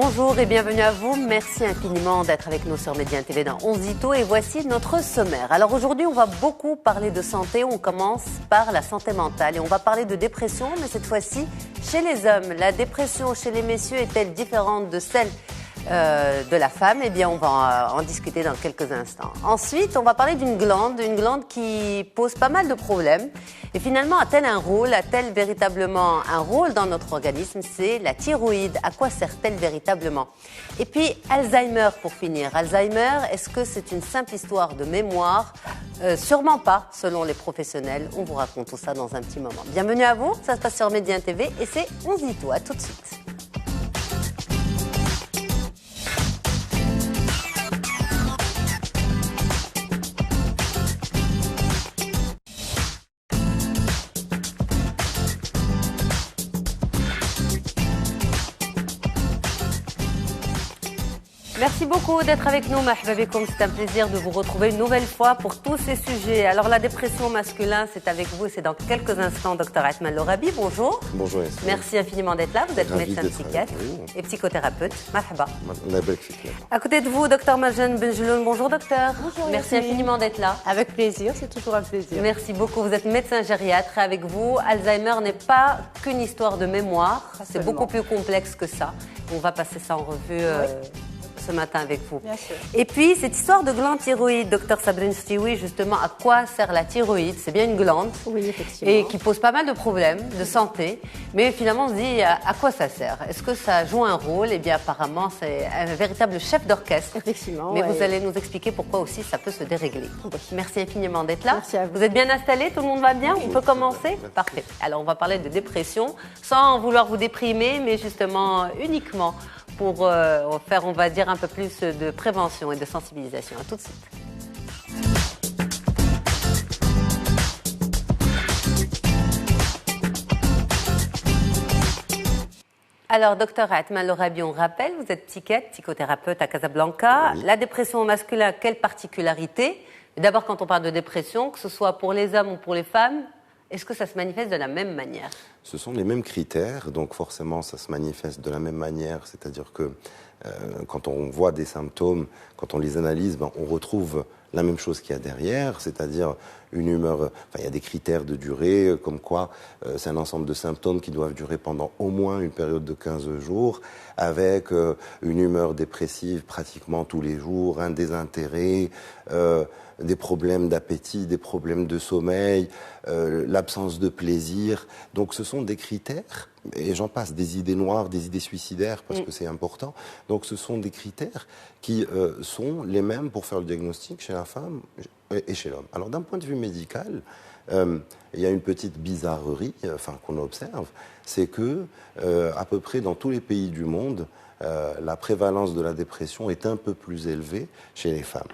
Bonjour et bienvenue à vous. Merci infiniment d'être avec nous sur Média TV dans Onzito et voici notre sommaire. Alors aujourd'hui, on va beaucoup parler de santé. On commence par la santé mentale et on va parler de dépression, mais cette fois-ci chez les hommes. La dépression chez les messieurs est-elle différente de celle de la femme? Eh bien, on va en discuter dans quelques instants. Ensuite, on va parler d'une glande qui pose pas mal de problèmes. Et finalement, a-t-elle un rôle? A-t-elle véritablement un rôle dans notre organisme? C'est la thyroïde. À quoi sert-elle véritablement? Et puis, Alzheimer pour finir. Alzheimer, est-ce que c'est une simple histoire de mémoire? Sûrement pas, selon les professionnels. On vous raconte tout ça dans un petit moment. Bienvenue à vous, ça se passe sur Média TV et c'est Onzito. À tout de suite. Merci beaucoup d'être avec nous, Mahba Bikoum. C'est un plaisir de vous retrouver une nouvelle fois pour tous ces sujets. Alors, la dépression masculine, c'est avec vous et c'est dans quelques instants, Dr Atman Lorabi. Bonjour. Bonjour, Yasmine. Merci infiniment d'être là. Vous êtes médecin psychiatre et psychothérapeute. Mahba. À côté de vous, Dr Marjan Benjeloun. Bonjour, docteur. Bonjour, merci Yasmine. infiniment d'être là. Avec plaisir, c'est toujours un plaisir. Merci beaucoup. Vous êtes médecin gériatre et avec vous, Alzheimer n'est pas qu'une histoire de mémoire. C'est beaucoup plus complexe que ça. On va passer ça en revue. Ce matin avec vous. Bien sûr. Et puis, cette histoire de glande thyroïde, docteur Sabrine Stioui, justement, à quoi sert la thyroïde? C'est bien une glande. Oui, effectivement. Et qui pose pas mal de problèmes de santé. Mais finalement, on se dit, à quoi ça sert? Est-ce que ça joue un rôle? Eh bien, apparemment, c'est un véritable chef d'orchestre. Effectivement. Mais ouais. vous allez nous expliquer pourquoi aussi ça peut se dérégler. Oui. Merci infiniment d'être là. Merci à vous. Vous êtes bien installés? Tout le monde va bien? Oui. On peut commencer? Parfait. Alors, on va parler de dépression, sans vouloir vous déprimer, mais justement, uniquement pour faire, on va dire, un peu plus de prévention et de sensibilisation. À tout de suite. Alors, docteur Atman Lorabi, on rappelle, vous êtes psychothérapeute à Casablanca. Oui. La dépression au masculin, quelle particularité? D'abord, quand on parle de dépression, que ce soit pour les hommes ou pour les femmes, est-ce que ça se manifeste de la même manière? Ce sont les mêmes critères, donc forcément ça se manifeste de la même manière, c'est-à-dire que quand on voit des symptômes, quand on les analyse, on retrouve la même chose qu'il y a derrière, c'est-à-dire une humeur, il y a des critères de durée, comme quoi c'est un ensemble de symptômes qui doivent durer pendant au moins une période de 15 jours, avec une humeur dépressive pratiquement tous les jours, un désintérêt, des problèmes d'appétit, des problèmes de sommeil, l'absence de plaisir. Donc ce sont des critères, et j'en passe, des idées noires, des idées suicidaires, parce que c'est important. Donc ce sont des critères qui sont les mêmes pour faire le diagnostic chez la femme et chez l'homme. Alors d'un point de vue médical, il y a une petite bizarrerie qu'on observe, c'est que à peu près dans tous les pays du monde, la prévalence de la dépression est un peu plus élevée chez les femmes.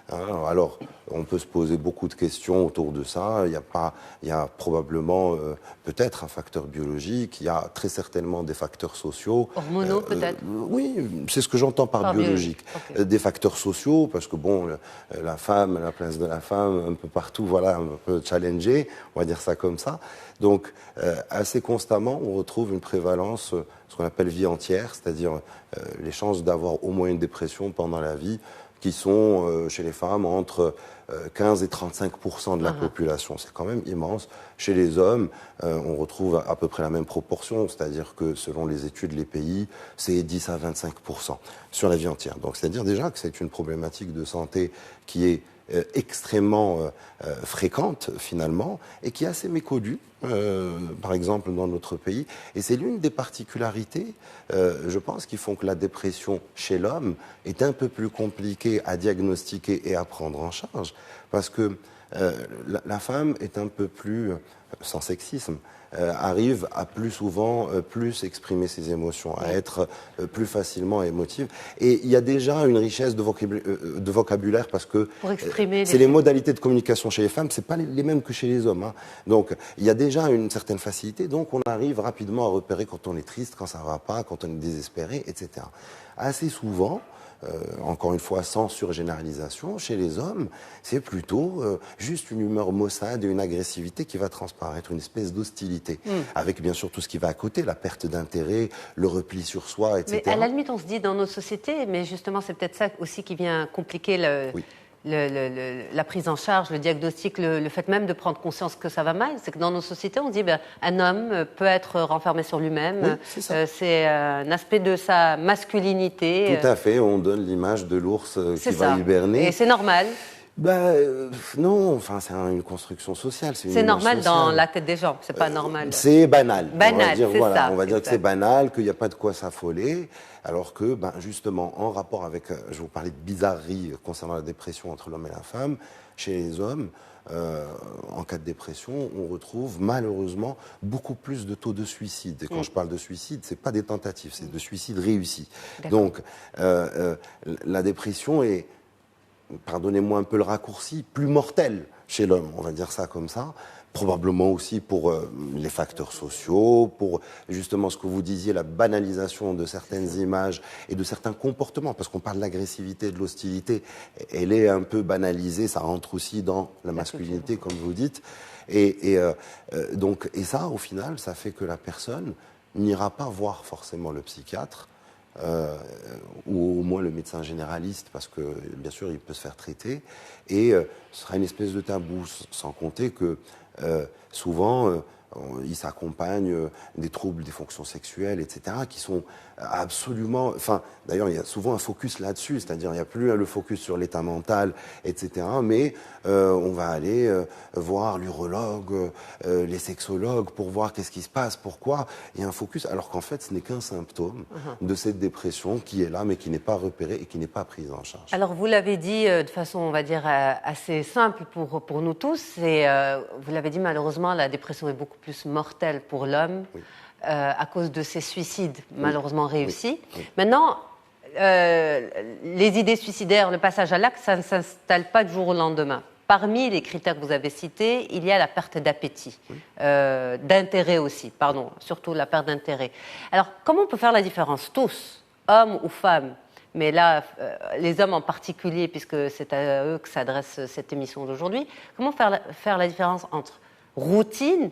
Alors, on peut se poser beaucoup de questions autour de ça. Il y a probablement peut-être un facteur biologique, il y a très certainement des facteurs sociaux. Hormonaux peut-être? Oui, c'est ce que j'entends par biologique. Okay. Des facteurs sociaux, parce que bon, la femme, la place de la femme, un peu partout, voilà, un peu challengée, on va dire ça comme ça. Donc, assez constamment, on retrouve une prévalence, ce qu'on appelle vie entière, c'est-à-dire les chances d'avoir au moins une dépression pendant la vie, qui sont chez les femmes entre 15 et 35% de la population. C'est quand même immense. Chez les hommes, on retrouve à peu près la même proportion, c'est-à-dire que selon les études, les pays, c'est 10 à 25% sur la vie entière. Donc, c'est-à-dire déjà que c'est une problématique de santé qui est extrêmement fréquente finalement et qui est assez méconnue, par exemple dans notre pays. Et c'est l'une des particularités, je pense, qui font que la dépression chez l'homme est un peu plus compliquée à diagnostiquer et à prendre en charge, parce que la femme est un peu plus, sans sexisme, arrive à plus souvent plus exprimer ses émotions, à être plus facilement émotive. Et il y a déjà une richesse de vocabulaire parce que c'est les modalités de communication chez les femmes, c'est pas les mêmes que chez les hommes. Donc il y a déjà une certaine facilité, donc on arrive rapidement à repérer quand on est triste, quand ça va pas, quand on est désespéré, etc. Assez souvent, encore une fois sans surgénéralisation, chez les hommes, c'est plutôt juste une humeur maussade et une agressivité qui va transparaître, une espèce d'hostilité, avec bien sûr tout ce qui va à côté, la perte d'intérêt, le repli sur soi, etc. Mais à la limite, on se dit dans nos sociétés, mais justement c'est peut-être ça aussi qui vient compliquer la prise en charge, le diagnostic, le fait même de prendre conscience que ça va mal, c'est que dans nos sociétés, on se dit un homme peut être renfermé sur lui-même, c'est un aspect de sa masculinité. Tout à fait, on donne l'image de l'ours qui va hiberner. Et c'est normal. Non, enfin, c'est une construction sociale. C'est normal sociale. Dans la tête des gens, c'est pas normal. C'est banal. Banal, on va dire que c'est banal, qu'il n'y a pas de quoi s'affoler, alors que, justement, en rapport avec, je vous parlais de bizarrerie concernant la dépression entre l'homme et la femme, chez les hommes, en cas de dépression, on retrouve malheureusement beaucoup plus de taux de suicide. Et quand je parle de suicide, c'est pas des tentatives, c'est de suicide réussi. Donc, la dépression est, pardonnez-moi un peu le raccourci, plus mortel chez l'homme, on va dire ça comme ça, probablement aussi pour les facteurs sociaux, pour justement ce que vous disiez, la banalisation de certaines images et de certains comportements, parce qu'on parle de l'agressivité, de l'hostilité, elle est un peu banalisée, ça rentre aussi dans la masculinité, comme vous dites, et ça, au final, ça fait que la personne n'ira pas voir forcément le psychiatre, ou au moins le médecin généraliste, parce que bien sûr il peut se faire traiter, et ce sera une espèce de tabou, sans compter que souvent il s'accompagne des troubles des fonctions sexuelles, etc., qui sont absolument... Enfin, d'ailleurs, il y a souvent un focus là-dessus, c'est-à-dire il n'y a plus le focus sur l'état mental, etc., mais on va aller voir l'urologue, les sexologues, pour voir qu'est-ce qui se passe, pourquoi. Il y a un focus, alors qu'en fait, ce n'est qu'un symptôme de cette dépression qui est là, mais qui n'est pas repérée et qui n'est pas prise en charge. Alors, vous l'avez dit de façon, on va dire, assez simple pour nous tous, et vous l'avez dit, malheureusement, la dépression est beaucoup plus mortelle pour l'homme. Oui. À cause de ces suicides malheureusement réussis. Oui. Maintenant, les idées suicidaires, le passage à l'acte, ça ne s'installe pas du jour au lendemain. Parmi les critères que vous avez cités, il y a la perte d'appétit, d'intérêt aussi, surtout la perte d'intérêt. Alors, comment on peut faire la différence, tous, hommes ou femmes, mais là, les hommes en particulier, puisque c'est à eux que s'adresse cette émission d'aujourd'hui, comment faire la différence entre routine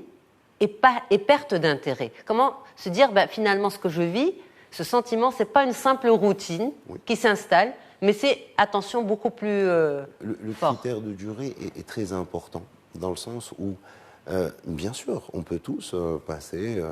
et perte d'intérêt? Comment se dire, finalement, ce que je vis, ce sentiment, ce n'est pas une simple routine qui s'installe, mais c'est, attention, beaucoup plus le fort. Critère de durée est très important, dans le sens où, bien sûr, on peut tous passer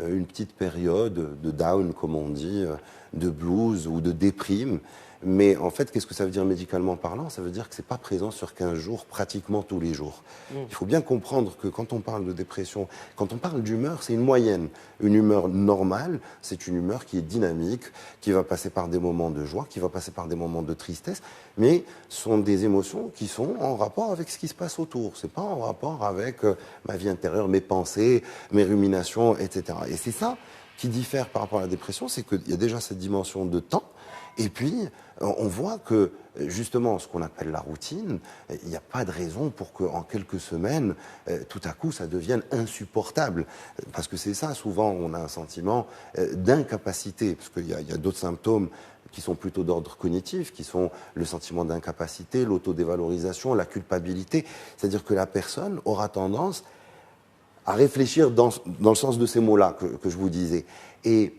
une petite période de down, comme on dit, de blues ou de déprime. Mais en fait, qu'est-ce que ça veut dire médicalement parlant? Ça veut dire que ce n'est pas présent sur 15 jours, pratiquement tous les jours. Il faut bien comprendre que quand on parle de dépression, quand on parle d'humeur, c'est une moyenne. Une humeur normale, c'est une humeur qui est dynamique, qui va passer par des moments de joie, qui va passer par des moments de tristesse, mais ce sont des émotions qui sont en rapport avec ce qui se passe autour. Ce n'est pas en rapport avec ma vie intérieure, mes pensées, mes ruminations, etc. Et c'est ça qui diffère par rapport à la dépression, c'est qu'il y a déjà cette dimension de temps. Et puis, on voit que, justement, ce qu'on appelle la routine, il n'y a pas de raison pour qu'en quelques semaines, tout à coup, ça devienne insupportable. Parce que c'est ça, souvent, on a un sentiment d'incapacité, parce qu'il y a d'autres symptômes qui sont plutôt d'ordre cognitif, qui sont le sentiment d'incapacité, l'autodévalorisation, la culpabilité. C'est-à-dire que la personne aura tendance à réfléchir dans le sens de ces mots-là que je vous disais. Et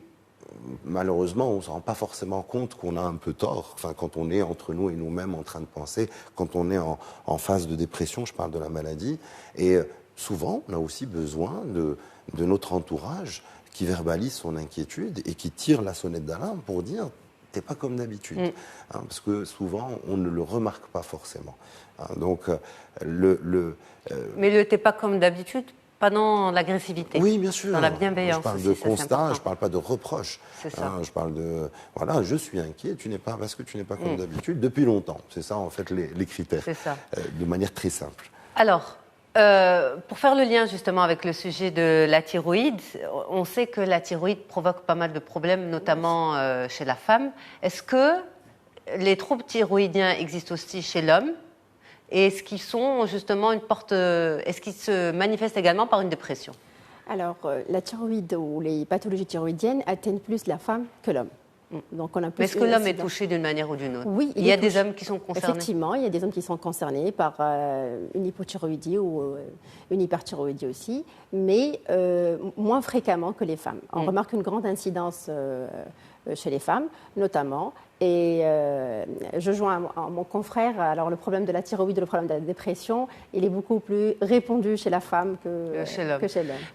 malheureusement, on ne se rend pas forcément compte qu'on a un peu tort, enfin, quand on est entre nous et nous-mêmes en train de penser, quand on est en phase de dépression, je parle de la maladie. Et souvent, on a aussi besoin de notre entourage qui verbalise son inquiétude et qui tire la sonnette d'alarme pour dire « t'es pas comme d'habitude ». Parce que souvent, on ne le remarque pas forcément. Donc, Mais le « t'es pas comme d'habitude », pas dans l'agressivité. Oui, bien sûr. Dans la bienveillance. Je parle de constat, je ne parle pas de reproche. C'est ça. Je parle de, voilà, je suis inquiet, parce que tu n'es pas comme d'habitude depuis longtemps. C'est ça, en fait, les critères. C'est ça. De manière très simple. Alors, pour faire le lien justement avec le sujet de la thyroïde, on sait que la thyroïde provoque pas mal de problèmes, notamment chez la femme. Est-ce que les troubles thyroïdiens existent aussi chez l'homme ? Et est-ce qu'ils sont justement est-ce qu'ils se manifestent également par une dépression? Alors, la thyroïde ou les pathologies thyroïdiennes atteignent plus la femme que l'homme. Donc on a plus. Mais est-ce que l'homme est touché d'une manière ou d'une autre? Oui, il y a des hommes qui sont concernés. Effectivement, il y a des hommes qui sont concernés par une hypothyroïdie ou une hyperthyroïdie aussi, mais moins fréquemment que les femmes. On remarque une grande incidence chez les femmes, notamment. Et je joins à mon confrère, alors le problème de la thyroïde, le problème de la dépression, il est beaucoup plus répandu chez la femme que chez l'homme.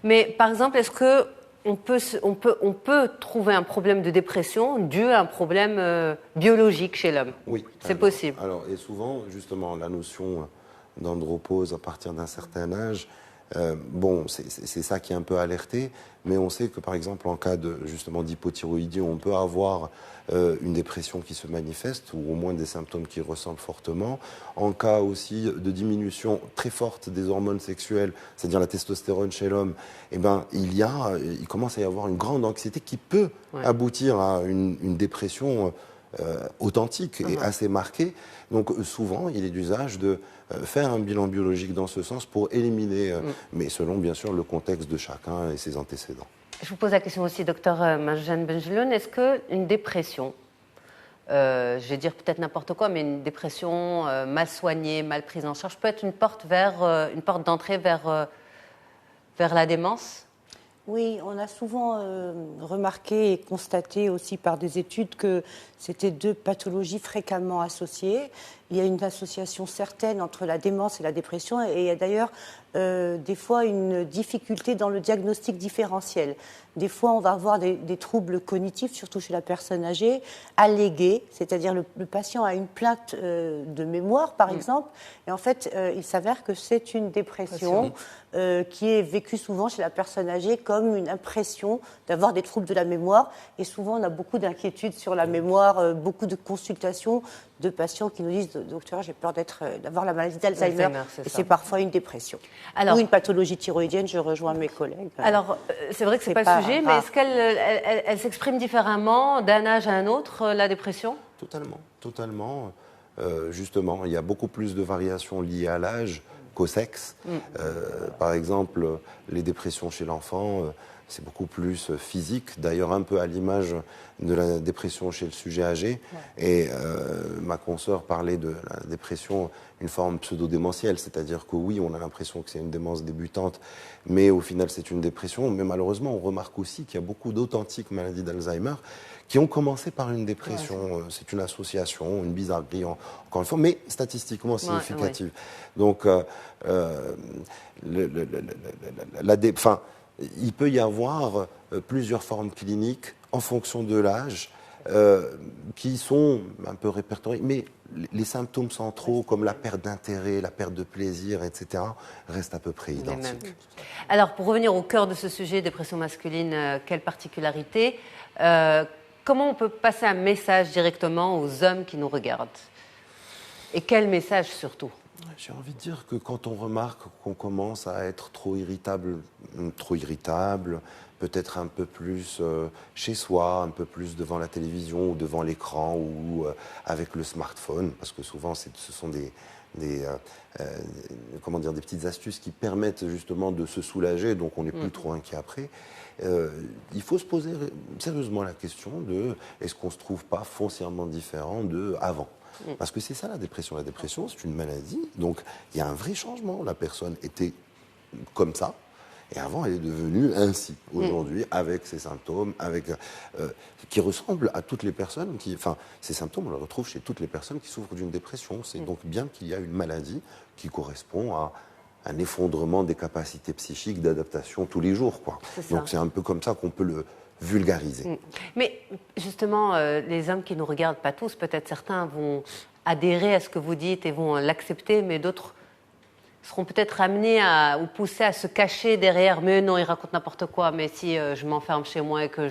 Mais par exemple, est-ce que on peut trouver un problème de dépression dû à un problème biologique chez l'homme? Oui. C'est possible. Alors, et souvent, justement, la notion d'andropause à partir d'un certain âge, c'est ça qui est un peu alerté, mais on sait que, par exemple, en cas justement d'hypothyroïdie, on peut avoir une dépression qui se manifeste, ou au moins des symptômes qui ressemblent fortement. En cas aussi de diminution très forte des hormones sexuelles, c'est-à-dire la testostérone chez l'homme, il commence à y avoir une grande anxiété qui peut aboutir à une dépression authentique et assez marquée. Donc souvent, il est d'usage de faire un bilan biologique dans ce sens pour éliminer, mais selon bien sûr le contexte de chacun et ses antécédents. Je vous pose la question aussi, docteur Marjane Benjeloun, est-ce qu'une dépression, je vais dire peut-être n'importe quoi, mais une dépression mal soignée, mal prise en charge, peut être une porte d'entrée vers la démence? Oui, on a souvent remarqué et constaté aussi par des études que c'était deux pathologies fréquemment associées. Il y a une association certaine entre la démence et la dépression et il y a d'ailleurs des fois une difficulté dans le diagnostic différentiel. Des fois, on va avoir des troubles cognitifs, surtout chez la personne âgée, allégués, c'est-à-dire le patient a une plainte de mémoire, par exemple, et en fait, il s'avère que c'est une dépression qui est vécue souvent chez la personne âgée comme une impression d'avoir des troubles de la mémoire. Et souvent, on a beaucoup d'inquiétudes sur la mémoire, beaucoup de consultations de patients qui nous disent « Docteur, j'ai peur d'avoir la maladie d'Alzheimer ». Et c'est parfois une dépression. Ou une pathologie thyroïdienne, je rejoins mes collègues. Alors, c'est vrai que ce n'est pas le sujet, mais est-ce qu'elle s'exprime différemment d'un âge à un autre, la dépression? Totalement. Justement, il y a beaucoup plus de variations liées à l'âge qu'au sexe. Par exemple, les dépressions chez l'enfant, c'est beaucoup plus physique, d'ailleurs un peu à l'image de la dépression chez le sujet âgé. Et ma consoeur parlait de la dépression, une forme pseudo-démentielle, c'est-à-dire que oui, on a l'impression que c'est une démence débutante, mais au final c'est une dépression. Mais malheureusement, on remarque aussi qu'il y a beaucoup d'authentiques maladies d'Alzheimer qui ont commencé par une dépression. C'est une association, une bizarrerie, encore une fois, mais statistiquement significative. Donc, il peut y avoir plusieurs formes cliniques en fonction de l'âge qui sont un peu répertoriées, mais les symptômes centraux comme la perte d'intérêt, la perte de plaisir, etc., restent à peu près identiques. Alors, pour revenir au cœur de ce sujet, dépression masculine, quelle particularité, comment on peut passer un message directement aux hommes qui nous regardent? Et quel message surtout? J'ai envie de dire que quand on remarque qu'on commence à être trop irritable, peut-être un peu plus chez soi, un peu plus devant la télévision ou devant l'écran ou avec le smartphone, parce que souvent ce sont des petites astuces qui permettent justement de se soulager, donc on n'est plus trop inquiet après. Il faut se poser sérieusement la question de est-ce qu'on ne se trouve pas foncièrement différent de avant? Parce que c'est ça la dépression. La dépression, c'est une maladie. Donc, il y a un vrai changement. La personne était comme ça. Et avant, elle est devenue ainsi. Aujourd'hui, avec ses symptômes, qui ressemblent à toutes les personnes. Ces symptômes, on les retrouve chez toutes les personnes qui souffrent d'une dépression. C'est donc bien qu'il y a une maladie qui correspond à un effondrement des capacités psychiques d'adaptation tous les jours, quoi. Donc, c'est un peu comme ça qu'on peut le vulgariser. Mais justement, les hommes qui nous regardent, pas tous, peut-être certains vont adhérer à ce que vous dites et vont l'accepter, mais d'autres seront peut-être amenés ou poussés à se cacher derrière. Mais non, ils racontent n'importe quoi. Mais si je m'enferme chez moi et que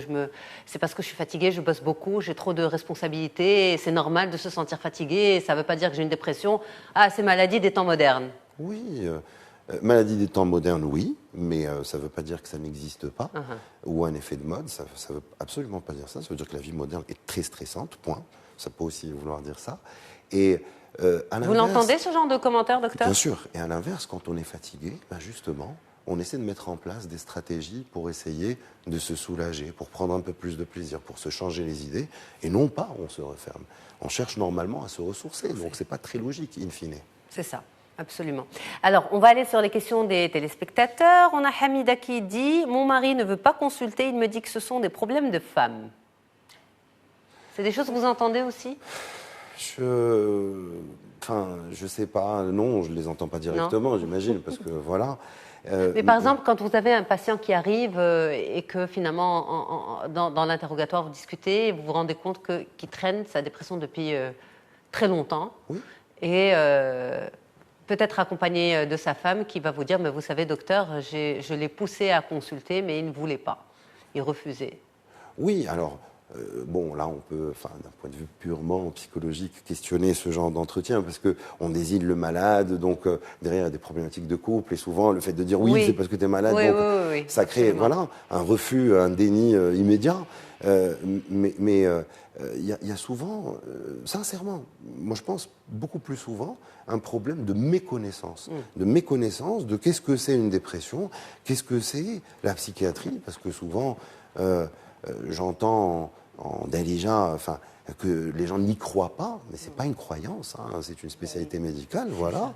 c'est parce que je suis fatiguée, je bosse beaucoup, j'ai trop de responsabilités, et c'est normal de se sentir fatiguée, et ça ne veut pas dire que j'ai une dépression. Ah, c'est maladie des temps modernes. Oui, maladie des temps modernes, oui, mais ça ne veut pas dire que ça n'existe pas, ou un effet de mode, ça ne veut absolument pas dire ça. Ça veut dire que la vie moderne est très stressante, point. Ça peut aussi vouloir dire ça. Et vous l'entendez, ce genre de commentaires, docteur? Bien sûr. Et à l'inverse, quand on est fatigué, justement, on essaie de mettre en place des stratégies pour essayer de se soulager, pour prendre un peu plus de plaisir, pour se changer les idées, et non pas on se referme. On cherche normalement à se ressourcer, donc ce n'est pas très logique, in fine. C'est ça. Absolument. Alors, on va aller sur les questions des téléspectateurs. On a Hamida qui dit « Mon mari ne veut pas consulter, il me dit que ce sont des problèmes de femmes. » C'est des choses que vous entendez aussi ? Je sais pas, non, je les entends pas directement, j'imagine, parce que voilà. Mais par exemple, quand vous avez un patient qui arrive et que finalement, dans l'interrogatoire, vous discutez, et vous vous rendez compte qu'il traîne sa dépression depuis très longtemps, oui. Et peut-être accompagné de sa femme qui va vous dire « Mais vous savez, docteur, je l'ai poussé à consulter, mais il ne voulait pas. Il refusait. » Oui, alors... bon, là, on peut, d'un point de vue purement psychologique, questionner ce genre d'entretien parce qu'on désigne le malade, donc derrière, il y a des problématiques de couple et souvent, le fait de dire oui. C'est parce que tu es malade, oui, donc oui, ça crée un refus, un déni immédiat. Mais il y a souvent, sincèrement, moi je pense beaucoup plus souvent, un problème de méconnaissance. De méconnaissance de qu'est-ce que c'est une dépression, qu'est-ce que c'est la psychiatrie, parce que souvent, j'entends en Dalija, que les gens n'y croient pas, mais c'est pas une croyance, hein, c'est une spécialité médicale, voilà.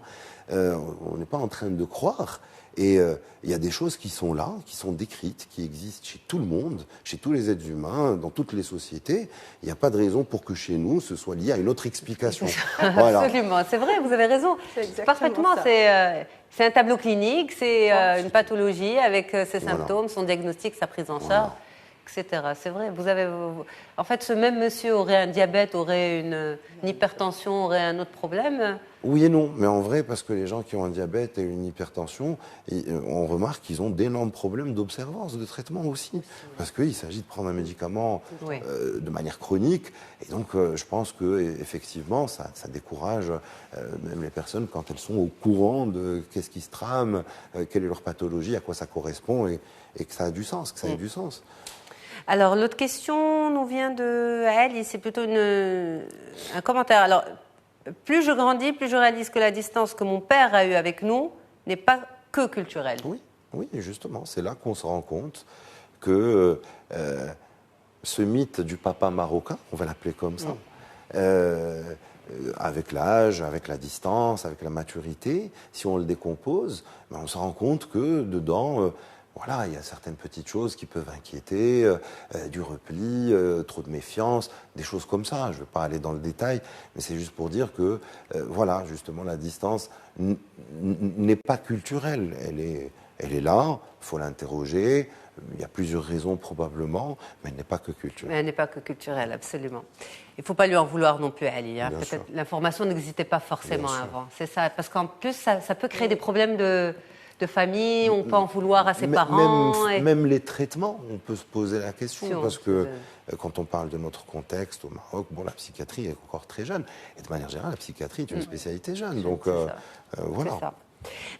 On n'est pas en train de croire. Et il y a des choses qui sont là, qui sont décrites, qui existent chez tout le monde, chez tous les êtres humains, dans toutes les sociétés. Il n'y a pas de raison pour que chez nous, ce soit lié à une autre explication. Voilà. Absolument, c'est vrai, vous avez raison. Parfaitement, c'est un tableau clinique, c'est une pathologie avec ses symptômes, son diagnostic, sa prise en charge. Etc. C'est vrai. En fait, ce même monsieur aurait un diabète, aurait une hypertension, aurait un autre problème. Oui et non, mais en vrai, parce que les gens qui ont un diabète et une hypertension, on remarque qu'ils ont d'énormes problèmes d'observance, de traitement aussi, parce qu'il s'agit de prendre un médicament de manière chronique, et donc je pense que effectivement, ça décourage même les personnes quand elles sont au courant de qu'est-ce qui se trame, quelle est leur pathologie, à quoi ça correspond, et que ça a du sens, que ça ait du sens. Alors, l'autre question nous vient de elle, c'est plutôt un commentaire. Alors, plus je grandis, plus je réalise que la distance que mon père a eue avec nous n'est pas que culturelle. Oui, justement, c'est là qu'on se rend compte que ce mythe du papa marocain, on va l'appeler comme ça, avec l'âge, avec la distance, avec la maturité, si on le décompose, on se rend compte que dedans... il y a certaines petites choses qui peuvent inquiéter, du repli, trop de méfiance, des choses comme ça. Je ne vais pas aller dans le détail, mais c'est juste pour dire que, justement, la distance n'est pas culturelle. Elle est là, il faut l'interroger. Il y a plusieurs raisons probablement, mais elle n'est pas que culturelle. Mais elle n'est pas que culturelle, absolument. Il ne faut pas lui en vouloir non plus, Ali. Hein. Peut-être l'information n'existait pas forcément avant. C'est ça, parce qu'en plus, ça peut créer des problèmes de famille, on peut en vouloir à ses parents. Même les traitements, on peut se poser la question, parce que quand on parle de notre contexte au Maroc, la psychiatrie est encore très jeune. Et de manière générale, la psychiatrie est une spécialité jeune. Donc voilà. C'est ça.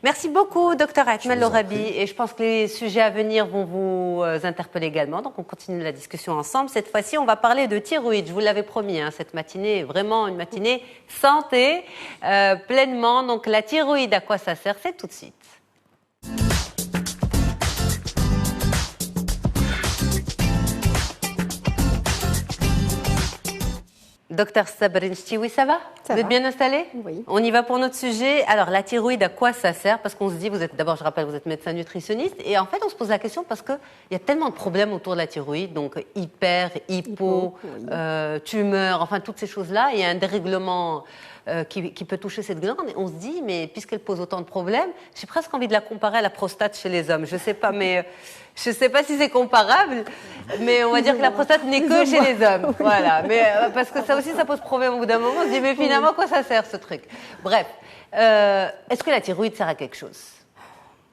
Merci beaucoup, Dr Atmal Lorabi. Et je pense que les sujets à venir vont vous interpeller également. Donc on continue la discussion ensemble. Cette fois-ci, on va parler de thyroïde. Je vous l'avais promis, cette matinée est vraiment une matinée santé, pleinement. Donc la thyroïde, à quoi ça sert? C'est tout de suite. Docteur Sabrine Ch'tioui, ça va? Vous êtes bien installé? Oui. On y va pour notre sujet. Alors, la thyroïde, à quoi ça sert? Parce qu'on se dit, d'abord, je rappelle, vous êtes médecin nutritionniste. Et en fait, on se pose la question parce qu'il y a tellement de problèmes autour de la thyroïde. Donc, hypo, tumeur, enfin, toutes ces choses-là. Il y a un dérèglement qui peut toucher cette glande. Et on se dit, mais puisqu'elle pose autant de problèmes, j'ai presque envie de la comparer à la prostate chez les hommes. Je ne sais pas, mais... Je ne sais pas si c'est comparable, mais on va dire que la prostate n'est que chez les hommes. Voilà. Mais, parce que ça aussi, ça pose problème au bout d'un moment. On se dit, mais finalement, à quoi ça sert ce truc? Bref, est-ce que la thyroïde sert à quelque chose?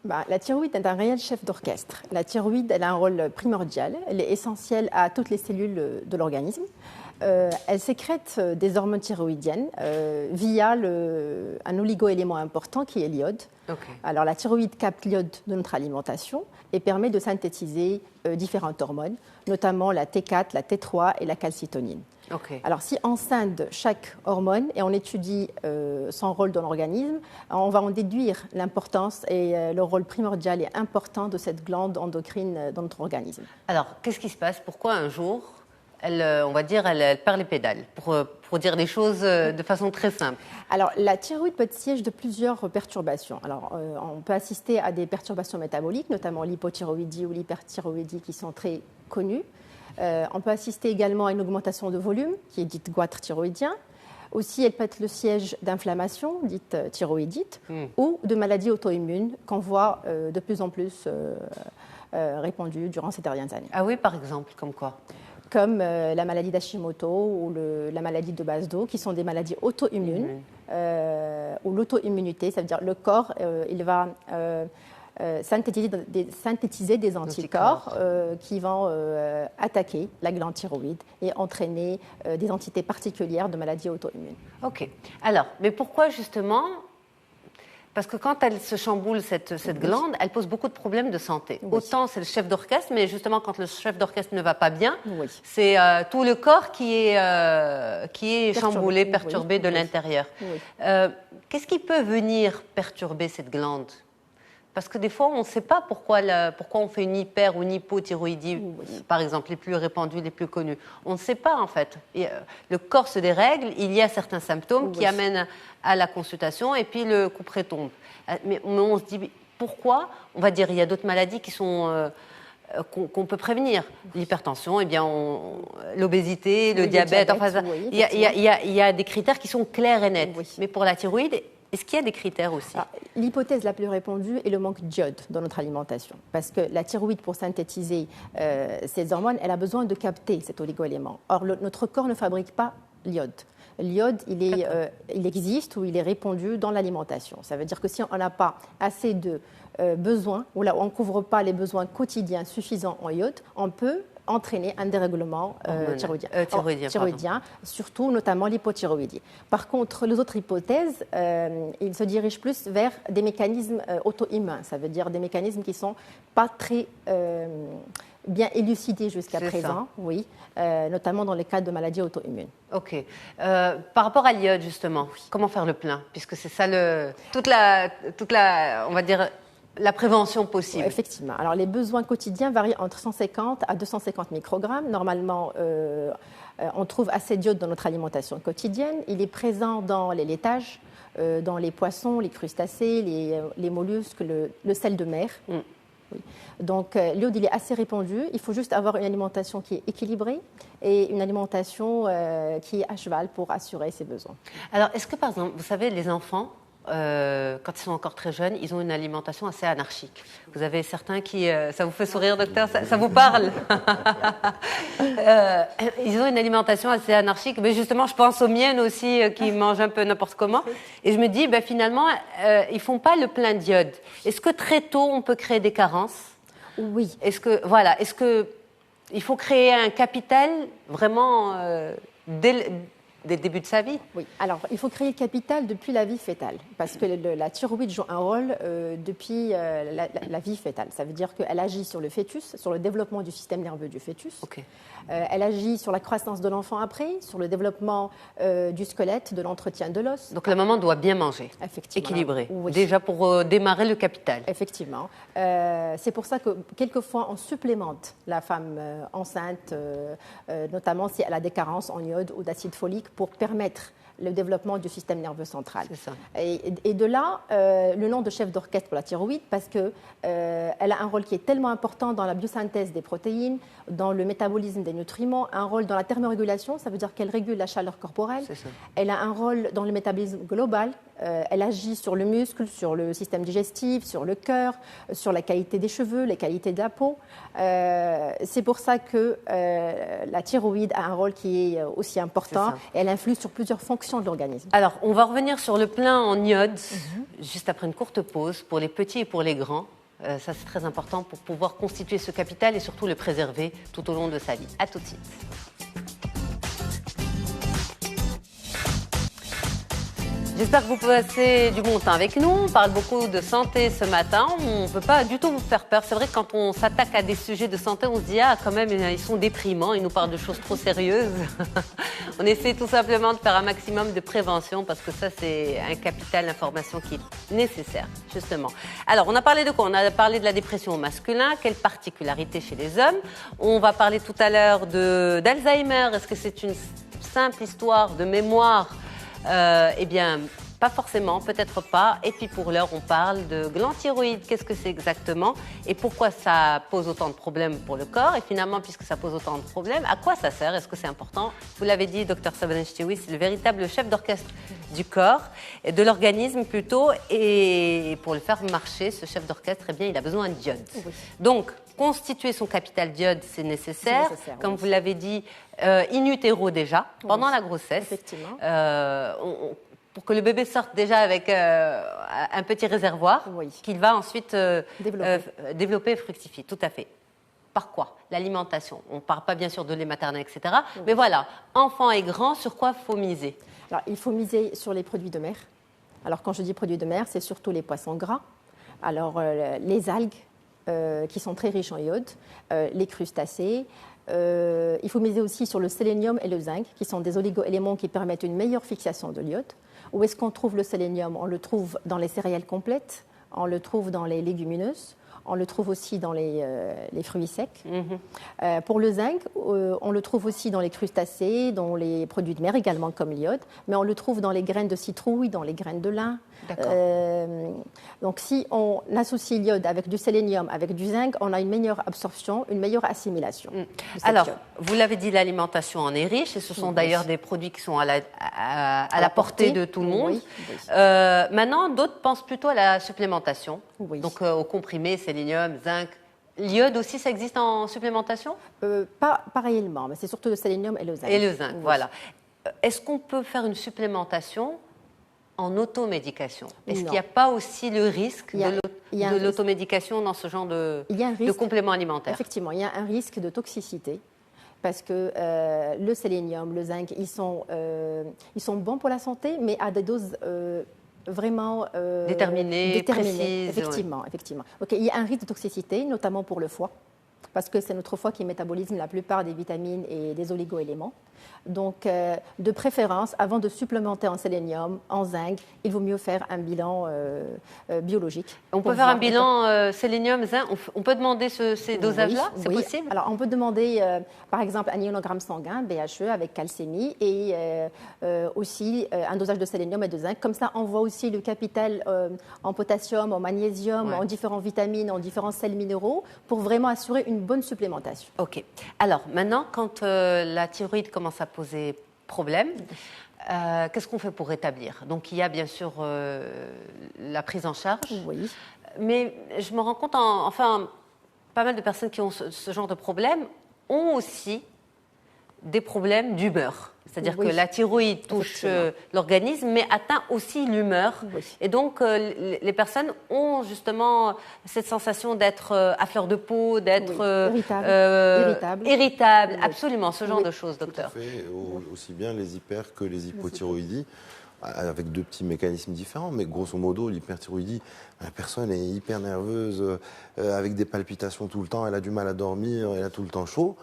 La thyroïde est un réel chef d'orchestre. La thyroïde, elle a un rôle primordial. Elle est essentielle à toutes les cellules de l'organisme. Elle sécrète des hormones thyroïdiennes via un oligo-élément important qui est l'iode. Okay. Alors la thyroïde capte l'iode de notre alimentation et permet de synthétiser différentes hormones, notamment la T4, la T3 et la calcitonine. Okay. Alors, si on scinde chaque hormone et on étudie son rôle dans l'organisme, on va en déduire l'importance et le rôle primordial et important de cette glande endocrine dans notre organisme. Alors, qu'est-ce qui se passe? Pourquoi un jour, elle perd les pédales, pour dire les choses de façon très simple? Alors, la thyroïde peut être siège de plusieurs perturbations. Alors, on peut assister à des perturbations métaboliques, notamment l'hypothyroïdie ou l'hyperthyroïdie, qui sont très connues. On peut assister également à une augmentation de volume, qui est dite goitre thyroïdien. Aussi, elle peut être le siège d'inflammation, dite thyroïdite, ou de maladies auto-immunes qu'on voit de plus en plus répandues durant ces dernières années. Ah oui, par exemple, comme quoi? Comme la maladie d'Hashimoto ou la maladie de Basedow, qui sont des maladies auto-immunes, ou l'auto-immunité, ça veut dire le corps, il va synthétiser des anticorps qui vont attaquer la glande thyroïde et entraîner des entités particulières de maladies auto-immunes. Ok. Alors, mais pourquoi justement? Parce que quand elle se chamboule, cette glande, elle pose beaucoup de problèmes de santé. Oui. Autant c'est le chef d'orchestre, mais justement quand le chef d'orchestre ne va pas bien, c'est tout le corps qui est chamboulé, perturbé de l'intérieur. Oui. Qu'est-ce qui peut venir perturber cette glande? Parce que des fois, on ne sait pas pourquoi on fait une hyper ou une hypothyroïdie, par exemple, les plus répandues, les plus connues. On ne sait pas, en fait. Et, le corps se dérègle, il y a certains symptômes qui amènent à la consultation et puis le couperet tombe. Mais on se dit, pourquoi? On va dire, il y a d'autres maladies qui sont... qu'on peut prévenir. L'hypertension, eh bien, l'obésité, le diabète. Enfin, il y a des critères qui sont clairs et nets. Oui. Mais pour la thyroïde, est-ce qu'il y a des critères aussi? L'hypothèse la plus répandue est le manque d'iode dans notre alimentation. Parce que la thyroïde, pour synthétiser ces hormones, elle a besoin de capter cet oligoélément. Or, notre corps ne fabrique pas l'iode. L'iode, il existe ou il est répandu dans l'alimentation. Ça veut dire que si on n'a pas assez de besoins, ou là, on ne couvre pas les besoins quotidiens suffisants en iode, on peut entraîner un dérèglement thyroïdien, surtout notamment l'hypothyroïdie. Par contre, les autres hypothèses, ils se dirigent plus vers des mécanismes auto-immuns, ça veut dire des mécanismes qui ne sont pas très bien élucidés jusqu'à présent, notamment dans les cas de maladies auto-immunes. Ok. Par rapport à l'iode, justement, comment faire le plein? Puisque c'est ça toute la, on va dire, la prévention possible. Effectivement. Alors, les besoins quotidiens varient entre 150 à 250 microgrammes. Normalement, on trouve assez d'iode dans notre alimentation quotidienne. Il est présent dans les laitages, dans les poissons, les crustacés, les mollusques, le sel de mer. Oui. Donc, l'iode, il est assez répandu. Il faut juste avoir une alimentation qui est équilibrée et une alimentation qui est à cheval pour assurer ses besoins. Alors, est-ce que, par exemple, vous savez, les enfants, quand ils sont encore très jeunes, ils ont une alimentation assez anarchique. Vous avez certains qui... ça vous fait sourire, docteur? Ça vous parle? Ils ont une alimentation assez anarchique. Mais justement, je pense aux miennes aussi, qui mangent un peu n'importe comment. Et je me dis, finalement, ils ne font pas le plein d'iode. Est-ce que très tôt, on peut créer des carences? Oui. Est-ce que il faut créer un capital vraiment dès le début de sa vie? Oui. Alors, il faut créer le capital depuis la vie fœtale, parce que la thyroïde joue un rôle depuis la vie fœtale. Ça veut dire qu'elle agit sur le fœtus, sur le développement du système nerveux du fœtus. Okay. Elle agit sur la croissance de l'enfant après, sur le développement du squelette, de l'entretien de l'os. Donc la maman doit bien manger, équilibré, déjà pour démarrer le capital. Effectivement. C'est pour ça que quelquefois on supplémente la femme enceinte, notamment si elle a des carences en iode ou d'acide folique, pour permettre le développement du système nerveux central. C'est ça. Et de là, le nom de chef d'orchestre pour la thyroïde, parce qu'elle a un rôle qui est tellement important dans la biosynthèse des protéines, dans le métabolisme des nutriments, un rôle dans la thermorégulation, ça veut dire qu'elle régule la chaleur corporelle. C'est ça. Elle a un rôle dans le métabolisme global, elle agit sur le muscle, sur le système digestif, sur le cœur, sur la qualité des cheveux, les qualités de la peau. C'est pour ça que la thyroïde a un rôle qui est aussi important et elle influe sur plusieurs fonctions de l'organisme. Alors, on va revenir sur le plein en iode, juste après une courte pause, pour les petits et pour les grands. Ça, c'est très important pour pouvoir constituer ce capital et surtout le préserver tout au long de sa vie. À tout de suite. J'espère que vous passez du bon temps avec nous. On parle beaucoup de santé ce matin. On ne peut pas du tout vous faire peur. C'est vrai que quand on s'attaque à des sujets de santé, on se dit « Ah, quand même, ils sont déprimants, ils nous parlent de choses trop sérieuses. » On essaie tout simplement de faire un maximum de prévention parce que ça, c'est un capital d'information qui est nécessaire, justement. Alors, on a parlé de quoi? On a parlé de la dépression au masculin. Quelle particularité chez les hommes? On va parler tout à l'heure d'Alzheimer. Est-ce que c'est une simple histoire de mémoire? Eh bien, pas forcément, peut-être pas. Et puis pour l'heure, on parle de glandes thyroïdes. Qu'est-ce que c'est exactement? Et pourquoi ça pose autant de problèmes pour le corps? Et finalement, puisque ça pose autant de problèmes, à quoi ça sert? Est-ce que c'est important? Vous l'avez dit, Dr Sabanesh Chewis, c'est le véritable chef d'orchestre du corps, et de l'organisme plutôt. Et pour le faire marcher, ce chef d'orchestre, eh bien, il a besoin d'iode. Oui. Donc, constituer son capital d'iode, c'est nécessaire. Comme vous l'avez dit, in utero déjà, pendant la grossesse. Effectivement. Pour que le bébé sorte déjà avec un petit réservoir qu'il va ensuite développer et fructifier. Tout à fait. Par quoi? L'alimentation. On ne parle pas bien sûr de lait maternel, etc. Mais voilà, enfant et grand, sur quoi il faut miser? Alors, il faut miser sur les produits de mer. Alors, quand je dis produits de mer, c'est surtout les poissons gras. Alors, les algues, qui sont très riches en iode, les crustacés. Il faut miser aussi sur le sélénium et le zinc, qui sont des oligo-éléments qui permettent une meilleure fixation de l'iode. Où est-ce qu'on trouve le sélénium? On le trouve dans les céréales complètes, on le trouve dans les légumineuses, on le trouve aussi dans les fruits secs. Pour le zinc, on le trouve aussi dans les crustacés, dans les produits de mer également comme l'iode, mais on le trouve dans les graines de citrouille, dans les graines de lin. Donc si on associe l'iode avec du sélénium, avec du zinc, on a une meilleure absorption, une meilleure assimilation. Alors, vous l'avez dit, l'alimentation en est riche et ce sont d'ailleurs des produits qui sont à la portée de tout le monde. Maintenant, d'autres pensent plutôt à la supplémentation, donc aux comprimés, sélénium, zinc. L'iode aussi, ça existe en supplémentation? Pas réellement, mais c'est surtout le sélénium et le zinc. Et le zinc, voilà. Est-ce qu'on peut faire une supplémentation en automédication? Est-ce qu'il n'y a pas aussi le risque de l'automédication dans ce genre de complément alimentaire? Effectivement, il y a un risque de toxicité parce que le sélénium, le zinc, ils sont bons pour la santé, mais à des doses vraiment déterminées, précises. Effectivement. Okay, il y a un risque de toxicité, notamment pour le foie, parce que c'est notre foie qui métabolise la plupart des vitamines et des oligo-éléments. Donc, de préférence, avant de supplémenter en sélénium, en zinc, il vaut mieux faire un bilan biologique. On peut faire un bilan sélénium, zinc. On peut demander ces dosages-là? C'est possible? Alors, on peut demander, par exemple, un ionogramme sanguin, BHE, avec calcémie, et aussi un dosage de sélénium et de zinc. Comme ça, on voit aussi le capital en potassium, en magnésium, en différentes vitamines, en différents sels minéraux, pour vraiment assurer une bonne supplémentation. OK. Alors, maintenant, quand la thyroïde commence à poser problème, qu'est-ce qu'on fait pour rétablir? Donc, il y a bien sûr la prise en charge. Oui. Mais je me rends compte, pas mal de personnes qui ont ce genre de problème ont aussi des problèmes d'humeur. C'est-à-dire que la thyroïde touche l'organisme, mais atteint aussi l'humeur. Et donc, les personnes ont justement cette sensation d'être à fleur de peau, d'être irritable. Absolument, ce genre de choses, docteur. Tout à fait, aussi bien les hyper que les hypothyroïdies, avec deux petits mécanismes différents. Mais grosso modo, l'hyperthyroïdie, la personne est hyper nerveuse, avec des palpitations tout le temps, elle a du mal à dormir, elle a tout le temps chaud.